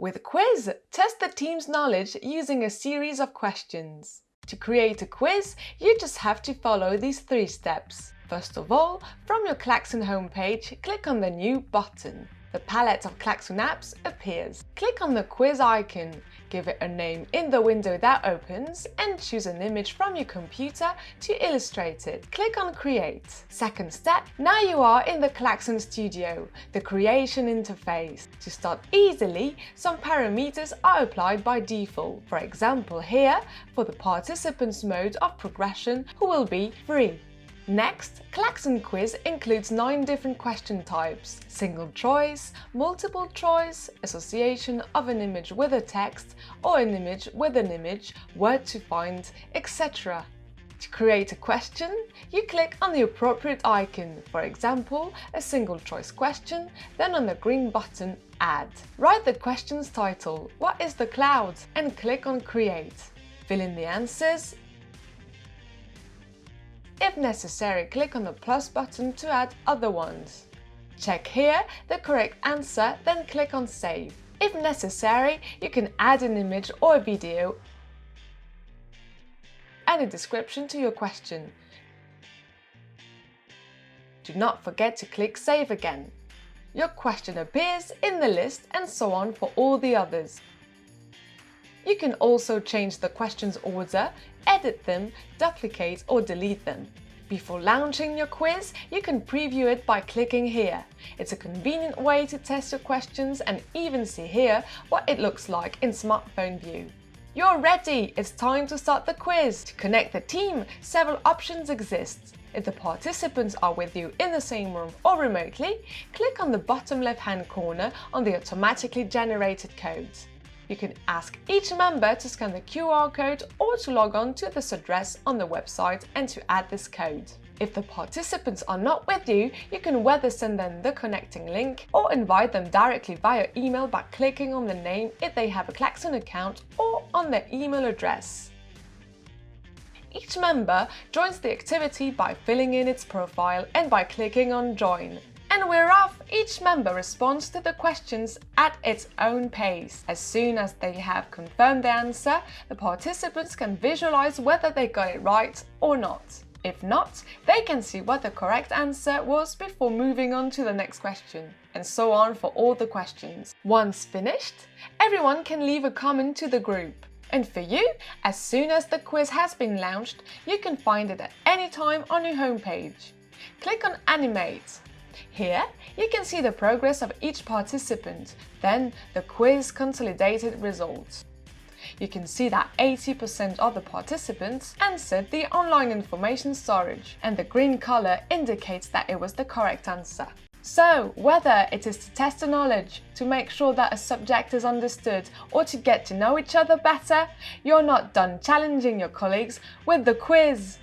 With Quiz, test the team's knowledge using a series of questions. To create a quiz, you just have to follow these 3 steps. First of all, from your Klaxoon homepage, click on the New button. The palette of Klaxoon apps appears. Click on the quiz icon, give it a name in the window that opens, and choose an image from your computer to illustrate it. Click on Create. Second step, now you are in the Klaxoon Studio, the creation interface. To start easily, some parameters are applied by default. For example here, for the participants mode of progression, who will be free. Next, Klaxoon Quiz includes 9 different question types: single choice, multiple choice, association of an image with a text or an image with an image, word to find, etc. To create a question, you click on the appropriate icon, for example, a single choice question, then on the green button Add. Write the question's title, What is the cloud? And click on Create. Fill in the answers. If necessary, click on the plus button to add other ones. Check here the correct answer, then click on Save. If necessary, you can add an image or a video and a description to your question. Do not forget to click Save again. Your question appears in the list and so on for all the others. You can also change the question's order, edit them, duplicate or delete them. Before launching your quiz, you can preview it by clicking here. It's a convenient way to test your questions and even see here what it looks like in smartphone view. You're ready! It's time to start the quiz. To connect the team, several options exist. If the participants are with you in the same room or remotely, click on the bottom left-hand corner on the automatically generated codes. You can ask each member to scan the QR code or to log on to this address on the website and to add this code. If the participants are not with you, you can whether send them the connecting link or invite them directly via email by clicking on the name if they have a Klaxoon account or on their email address. Each member joins the activity by filling in its profile and by clicking on Join. And we're off! Each member responds to the questions at its own pace. As soon as they have confirmed the answer, the participants can visualize whether they got it right or not. If not, they can see what the correct answer was before moving on to the next question, and so on for all the questions. Once finished, everyone can leave a comment to the group. And for you, as soon as the quiz has been launched, you can find it at any time on your homepage. Click on Animate. Here, you can see the progress of each participant, then the quiz consolidated results. You can see that 80% of the participants answered the online information storage, and the green color indicates that it was the correct answer. So, whether it is to test the knowledge, to make sure that a subject is understood, or to get to know each other better, you're not done challenging your colleagues with the quiz.